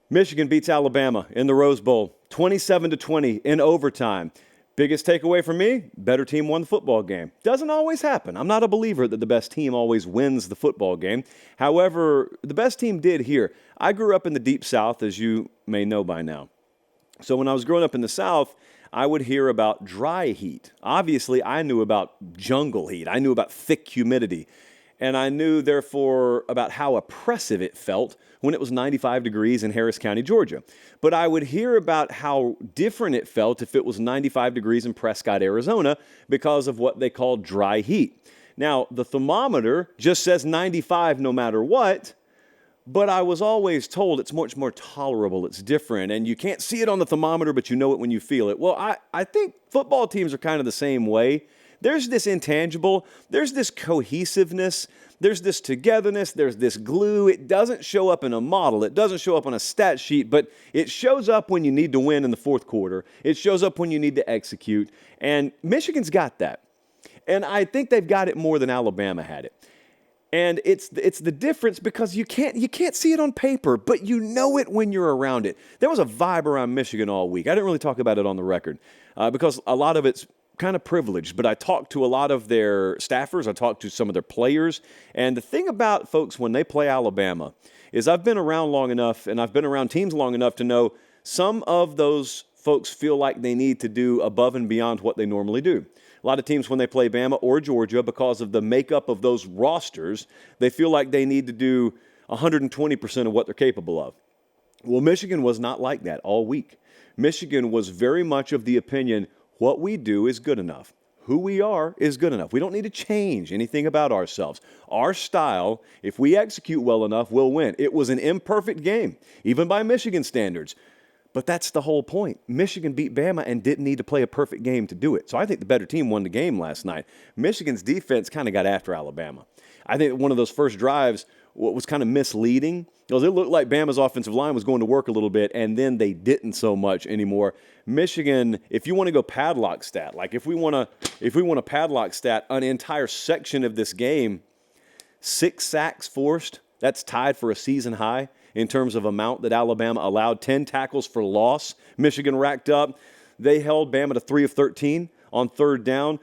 Michigan beats Alabama in the Rose Bowl, 27-20 in overtime. Biggest takeaway for me, better team won the football game. Doesn't always happen. I'm not a believer that the best team always wins the football game. However, the best team did here. I grew up in the Deep South, as you may know by now. So when I was growing up in the South, I would hear about dry heat. Obviously, I knew about jungle heat. I knew about thick humidity. And I knew, therefore, about how oppressive it felt when it was 95 degrees in Harris County, Georgia. But I would hear about how different it felt if it was 95 degrees in Prescott, Arizona, because of what they call dry heat. Now, the thermometer just says 95 no matter what, but I was always told it's much more tolerable, it's different, and you can't see it on the thermometer, but you know it when you feel it. Well, I think football teams are kind of the same way. There's this intangible, there's this cohesiveness, there's this togetherness, there's this glue. It doesn't show up in a model, it doesn't show up on a stat sheet, but it shows up when you need to win in the fourth quarter. It shows up when you need to execute, and Michigan's got that. And I think they've got it more than Alabama had it. And it's the difference because you can't see it on paper, but you know it when you're around it. There was a vibe around Michigan all week. I didn't really talk about it on the record because a lot of it's kind of privileged, but I talked to a lot of their staffers. I talked to some of their players. And the thing about folks when they play Alabama is I've been around long enough and I've been around teams long enough to know some of those folks feel like they need to do above and beyond what they normally do. A lot of teams when they play Bama or Georgia, because of the makeup of those rosters, they feel like they need to do 120% of what they're capable of. Well, Michigan was not like that all week. Michigan was very much of the opinion, what we do is good enough. Who we are is good enough. We don't need to change anything about ourselves. Our style, if we execute well enough, we'll win. It was an imperfect game, even by Michigan standards. But that's the whole point. Michigan beat Bama and didn't need to play a perfect game to do it. So I think the better team won the game last night. Michigan's defense kind of got after Alabama. I think one of those first drives was kind of misleading because it looked like Bama's offensive line was going to work a little bit, and then they didn't so much anymore. Michigan, if you want to go padlock stat, like if we want to padlock stat an entire section of this game, 6 sacks forced, that's tied for a season high in terms of amount that Alabama allowed. 10 tackles for loss, Michigan racked up. They held Bama to 3 of 13 on third down.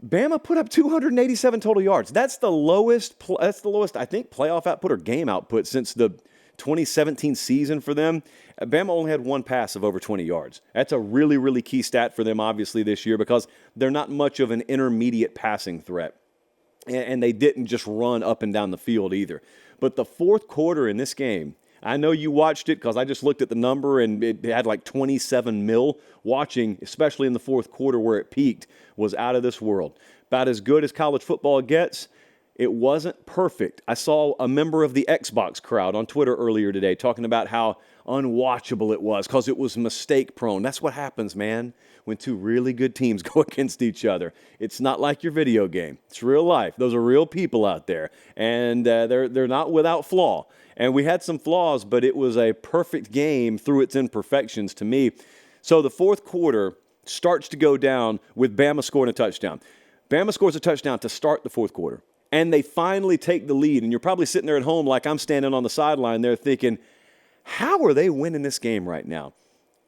Bama put up 287 total yards. That's the lowest, I think, playoff output or game output since the 2017 season for them. Bama only had one pass of over 20 yards. That's a really, really key stat for them, obviously, this year because they're not much of an intermediate passing threat. And they didn't just run up and down the field either. But the fourth quarter in this game, I know you watched it because I just looked at the number and it had like 27 mil. Watching, especially in the fourth quarter where it peaked, was out of this world. About as good as college football gets. It wasn't perfect. I saw a member of the Xbox crowd on Twitter earlier today talking about how unwatchable it was because it was mistake prone. That's what happens, man, when two really good teams go against each other. It's not like your video game. It's real life. Those are real people out there, and they're not without flaw. And we had some flaws, but it was a perfect game through its imperfections to me. So the fourth quarter starts to go down with Bama scoring a touchdown. Bama scores a touchdown to start the fourth quarter. And they finally take the lead. And you're probably sitting there at home like I'm standing on the sideline there thinking, how are they winning this game right now?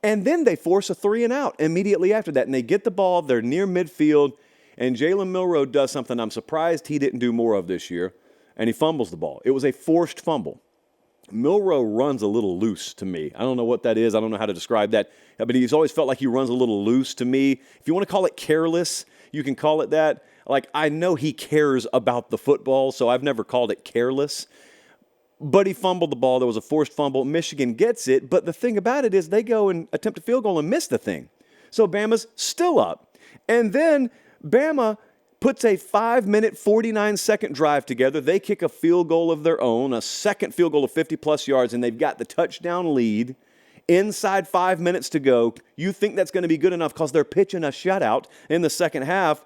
And then they force a 3-and-out immediately after that. And they get the ball. They're near midfield. And Jalen Milroe does something I'm surprised he didn't do more of this year. And he fumbles the ball. It was a forced fumble. Milroe runs a little loose to me. I don't know what that is. I don't know how to describe that. But he's always felt like he runs a little loose to me. If you want to call it careless, you can call it that. Like, I know he cares about the football, so I've never called it careless. But he fumbled the ball. There was a forced fumble. Michigan gets it. But the thing about it is they go and attempt a field goal and miss the thing. So Bama's still up. And then Bama puts a 5-minute, 49-second drive together. They kick a field goal of their own, a second field goal of 50-plus yards, and they've got the touchdown lead. Inside 5 minutes to go. You think that's going to be good enough because they're pitching a shutout in the second half.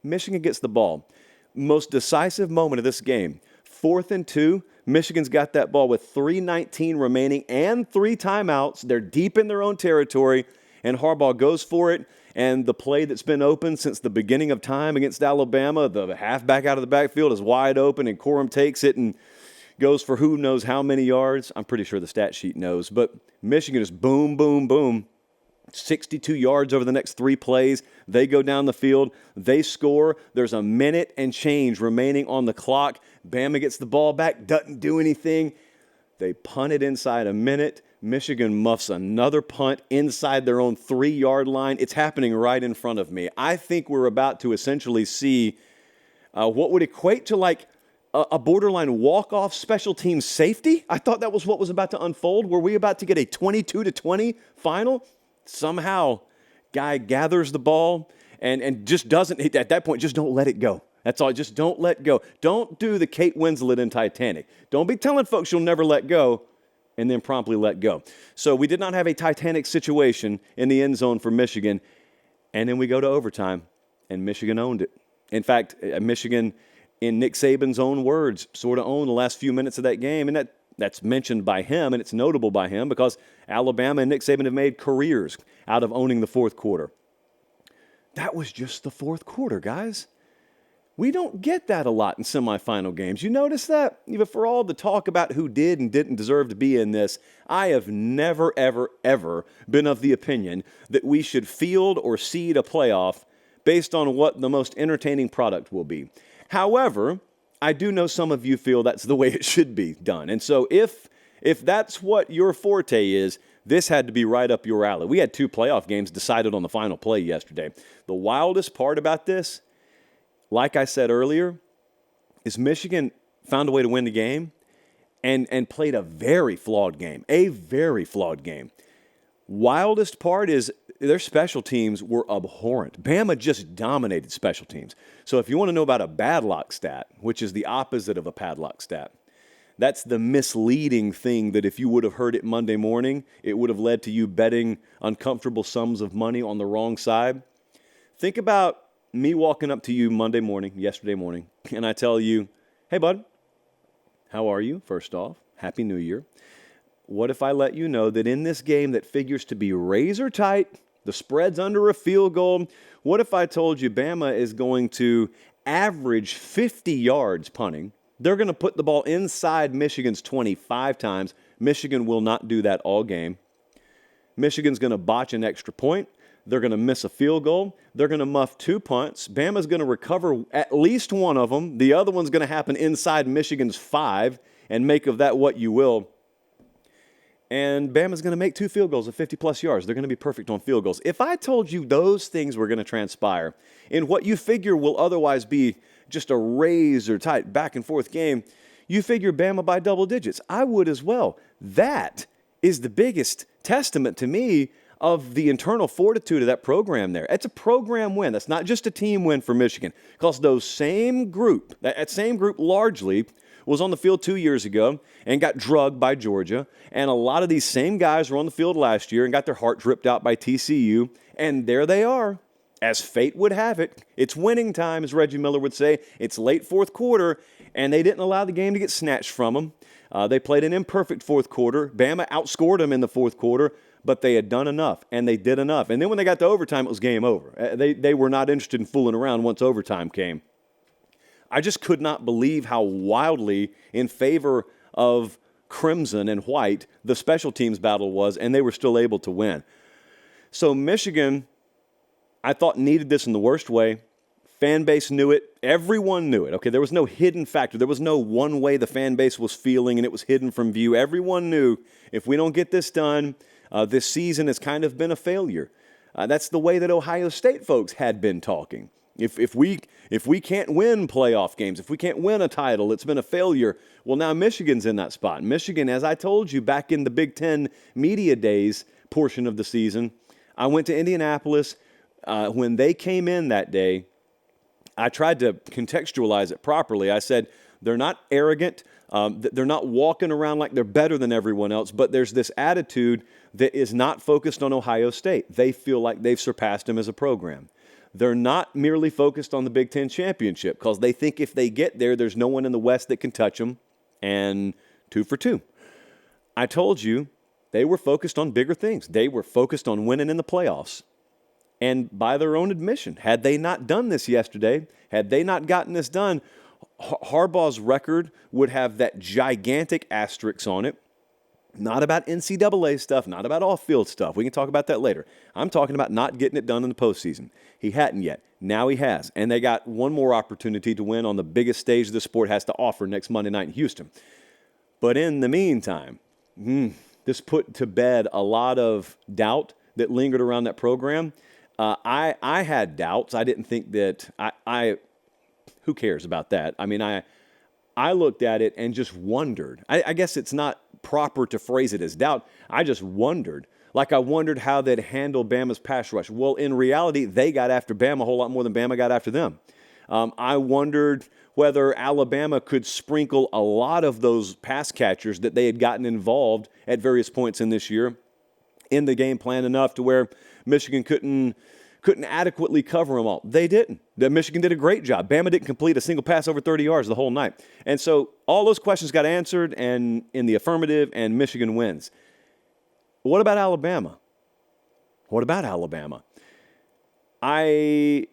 Michigan gets the ball. Most decisive moment of this game. 4th and 2. Michigan's got that ball with 3:19 remaining and 3 timeouts. They're deep in their own territory, and Harbaugh goes for it. And the play that's been open since the beginning of time against Alabama, the halfback out of the backfield is wide open, and Corum takes it and goes for who knows how many yards. I'm pretty sure the stat sheet knows. But Michigan is boom, boom, boom. 62 yards over the next 3 plays. They go down the field. They score. There's a minute and change remaining on the clock. Bama gets the ball back, doesn't do anything. They punt it inside a minute. Michigan muffs another punt inside their own 3-yard line. It's happening right in front of me. I think we're about to essentially see what would equate to like a borderline walk-off special teams safety. I thought that was what was about to unfold. Were we about to get a 22-20 final? Somehow, guy gathers the ball and just doesn't, at that point, just don't let it go. That's all. Just don't let go. Don't do the Kate Winslet in Titanic. Don't be telling folks you'll never let go and then promptly let go. So we did not have a Titanic situation in the end zone for Michigan. And then we go to overtime, and Michigan owned it. In fact, Michigan, in Nick Saban's own words, sort of owned the last few minutes of that game. And that's mentioned by him, and it's notable by him because Alabama and Nick Saban have made careers out of owning the fourth quarter. That was just the fourth quarter, guys. We don't get that a lot in semifinal games. You notice that? Even for all the talk about who did and didn't deserve to be in this, I have never, ever, ever been of the opinion that we should field or seed a playoff based on what the most entertaining product will be. However, I do know some of you feel that's the way it should be done. And so if that's what your forte is, this had to be right up your alley. We had 2 playoff games decided on the final play yesterday. The wildest part about this, like I said earlier, is Michigan found a way to win the game and played a very flawed game. A very flawed game. Wildest part is their special teams were abhorrent. Bama just dominated special teams. So if you want to know about a bad luck stat, which is the opposite of a padlock stat, that's the misleading thing that if you would have heard it Monday morning, it would have led to you betting uncomfortable sums of money on the wrong side. Think about me walking up to you Monday morning, yesterday morning, and I tell you, hey, bud, how are you? First off, Happy New Year. What if I let you know that in this game that figures to be razor tight, the spread's under a field goal, what if I told you Bama is going to average 50 yards punting? They're going to put the ball inside Michigan's 25 times. Michigan will not do that all game. Michigan's going to botch an extra point. They're going to miss a field goal. They're going to muff 2 punts. Bama's going to recover at least one of them. The other one's going to happen inside Michigan's 5, and make of that what you will. And Bama's going to make 2 field goals of 50-plus yards. They're going to be perfect on field goals. If I told you those things were going to transpire in what you figure will otherwise be just a razor-tight back-and-forth game, you figure Bama by double digits. I would as well. That is the biggest testament to me of the internal fortitude of that program there. It's a program win. That's not just a team win for Michigan. Because that same group largely was on the field 2 years ago and got drugged by Georgia. And a lot of these same guys were on the field last year and got their hearts ripped out by TCU. And there they are. As fate would have it, it's winning time, as Reggie Miller would say. It's late fourth quarter, and they didn't allow the game to get snatched from them. They played an imperfect fourth quarter. Bama outscored them in the fourth quarter, but they had done enough, and they did enough. And then when they got to overtime, it was game over. They were not interested in fooling around once overtime came. I just could not believe how wildly in favor of crimson and white the special teams battle was, and they were still able to win. So Michigan, I thought, needed this in the worst way. Fan base knew it. Everyone knew it. Okay, there was no hidden factor. There was no one way the fan base was feeling and it was hidden from view. Everyone knew if we don't get this done, this season has kind of been a failure. That's the way that Ohio State folks had been talking. If we can't win playoff games, if we can't win a title, it's been a failure. Well, now Michigan's in that spot. Michigan, as I told you back in the Big Ten media days portion of the season, I went to Indianapolis. When they came in that day, I tried to contextualize it properly. I said, they're not arrogant. They're not walking around like they're better than everyone else, but there's this attitude that is not focused on Ohio State. They feel like they've surpassed them as a program. They're not merely focused on the Big Ten championship because they think if they get there, there's no one in the West that can touch them, and 2 for 2. I told you they were focused on bigger things. They were focused on winning in the playoffs. And by their own admission, had they not done this yesterday, had they not gotten this done, Harbaugh's record would have that gigantic asterisk on it. Not about NCAA stuff, not about off-field stuff. We can talk about that later. I'm talking about not getting it done in the postseason. He hadn't yet. Now he has. And they got one more opportunity to win on the biggest stage the sport has to offer next Monday night in Houston. But in the meantime, this put to bed a lot of doubt that lingered around that program. I had doubts. I didn't think that who cares about that? I mean, I looked at it and just wondered. I guess it's not proper to phrase it as doubt. I just wondered. Like I wondered how they'd handle Bama's pass rush. Well, in reality, they got after Bama a whole lot more than Bama got after them. I wondered whether Alabama could sprinkle a lot of those pass catchers that they had gotten involved at various points in this year in the game plan enough to where Michigan couldn't adequately cover them all. They didn't. Michigan did a great job. Bama didn't complete a single pass over 30 yards the whole night. And so all those questions got answered and in the affirmative, and Michigan wins. What about Alabama? What about Alabama? I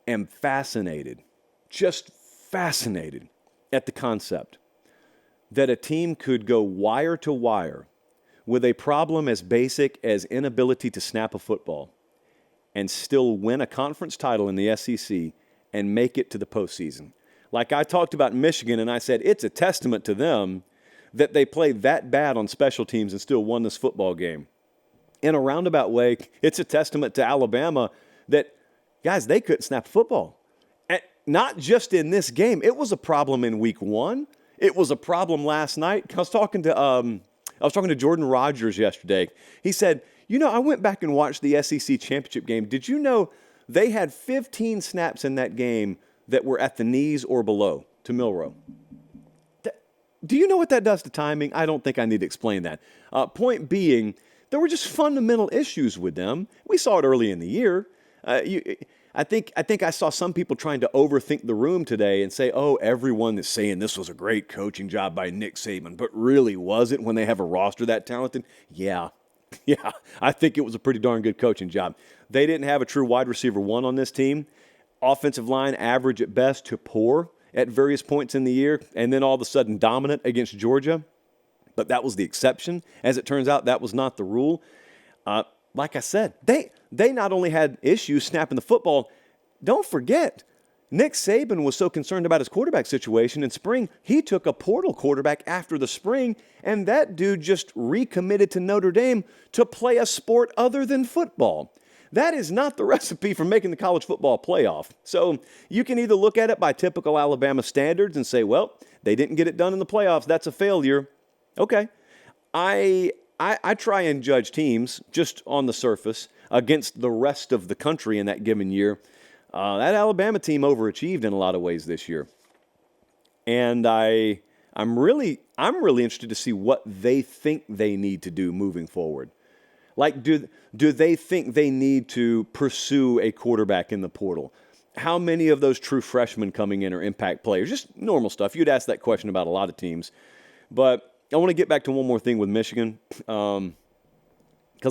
am fascinated, just fascinated at the concept that a team could go wire to wire with a problem as basic as inability to snap a football and still win a conference title in the SEC and make it to the postseason. Like I talked about Michigan, and I said it's a testament to them that they played that bad on special teams and still won this football game. In a roundabout way, it's a testament to Alabama that, guys, they couldn't snap a football. And not just in this game. It was a problem in week one. It was a problem last night. I was talking to Jordan Rogers yesterday. He said, I went back and watched the SEC championship game. Did you know they had 15 snaps in that game that were at the knees or below to Milroe? Do you know what that does to timing? I don't think I need to explain that. Point being, there were just fundamental issues with them. We saw it early in the year. I think I saw some people trying to overthink the room today and say, everyone is saying this was a great coaching job by Nick Saban, but really was it when they have a roster that talented? Yeah, I think it was a pretty darn good coaching job. They didn't have a true wide receiver one on this team. Offensive line average at best to poor at various points in the year, and then all of a sudden dominant against Georgia. But that was the exception. As it turns out, that was not the rule. Like I said, they not only had issues snapping the football, don't forget, Nick Saban was so concerned about his quarterback situation in spring, he took a portal quarterback after the spring, and that dude just recommitted to Notre Dame to play a sport other than football. That is not the recipe for making the college football playoff. So you can either look at it by typical Alabama standards and say, well, they didn't get it done in the playoffs. That's a failure. Okay. I try and judge teams just on the surface against the rest of the country in that given year. That Alabama team overachieved in a lot of ways this year. And I'm really interested to see what they think they need to do moving forward. Like, do they think they need to pursue a quarterback in the portal? How many of those true freshmen coming in are impact players? Just normal stuff. You'd ask that question about a lot of teams. But I want to get back to one more thing with Michigan because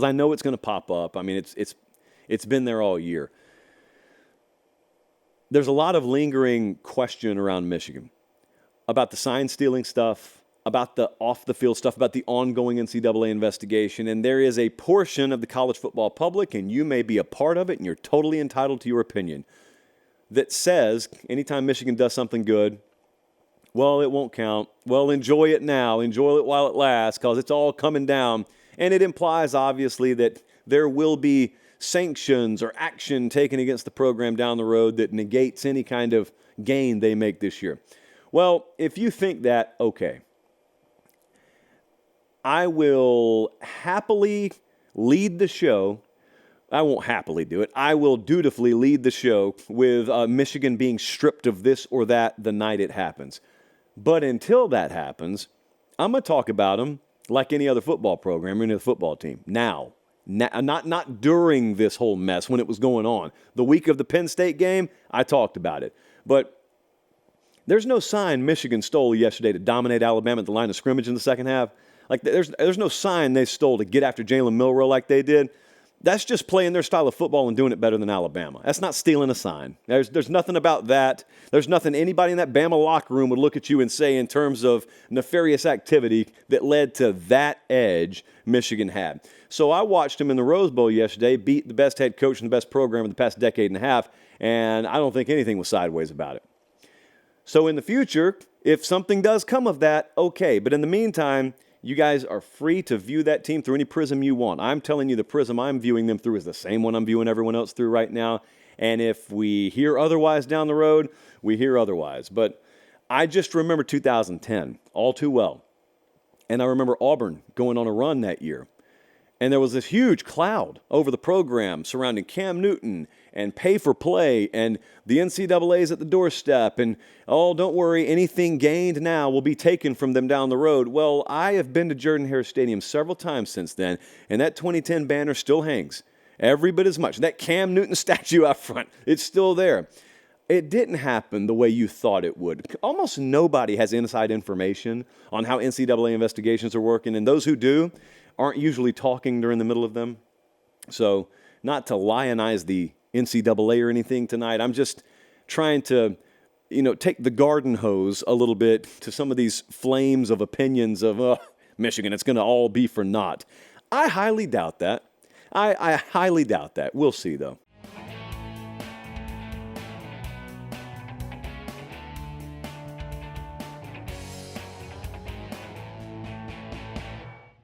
I know it's going to pop up. I mean, it's been there all year. There's a lot of lingering question around Michigan about the sign stealing stuff, about the off-the-field stuff, about the ongoing NCAA investigation, and there is a portion of the college football public, and you may be a part of it, and you're totally entitled to your opinion, that says anytime Michigan does something good, well, it won't count. Well, enjoy it now. Enjoy it while it lasts because it's all coming down. And it implies, obviously, that there will be sanctions or action taken against the program down the road that negates any kind of gain they make this year. Well, if you think that, okay, I will happily lead the show. I won't happily do it. I will dutifully lead the show with Michigan being stripped of this or that the night it happens. But until that happens, I'm going to talk about them like any other football program or any other football team. Now, not during this whole mess when it was going on. The week of the Penn State game, I talked about it. But there's no sign Michigan stole yesterday to dominate Alabama at the line of scrimmage in the second half. Like there's no sign they stole to get after Jalen Milroe like they did. That's just playing their style of football and doing it better than Alabama. That's not stealing a sign. There's nothing about that. There's nothing anybody in that Bama locker room would look at you and say in terms of nefarious activity that led to that edge Michigan had. So I watched them in the Rose Bowl yesterday beat the best head coach in the best program in the past decade and a half, and I don't think anything was sideways about it. So in the future, if something does come of that, okay. But in the meantime, you guys are free to view that team through any prism you want. I'm telling you the prism I'm viewing them through is the same one I'm viewing everyone else through right now. And if we hear otherwise down the road, we hear otherwise. But I just remember 2010 all too well. And I remember Auburn going on a run that year. And there was this huge cloud over the program surrounding Cam Newton and pay for play and the NCAA's at the doorstep and, oh, don't worry, anything gained now will be taken from them down the road. Well, I have been to Jordan-Hare Stadium several times since then, and that 2010 banner still hangs every bit as much. That Cam Newton statue out front, it's still there. It didn't happen the way you thought it would. Almost nobody has inside information on how NCAA investigations are working, and those who do aren't usually talking during the middle of them. So not to lionize the NCAA or anything tonight, I'm just trying to, take the garden hose a little bit to some of these flames of opinions of Michigan, it's going to all be for naught. I highly doubt that. I highly doubt that. We'll see, though.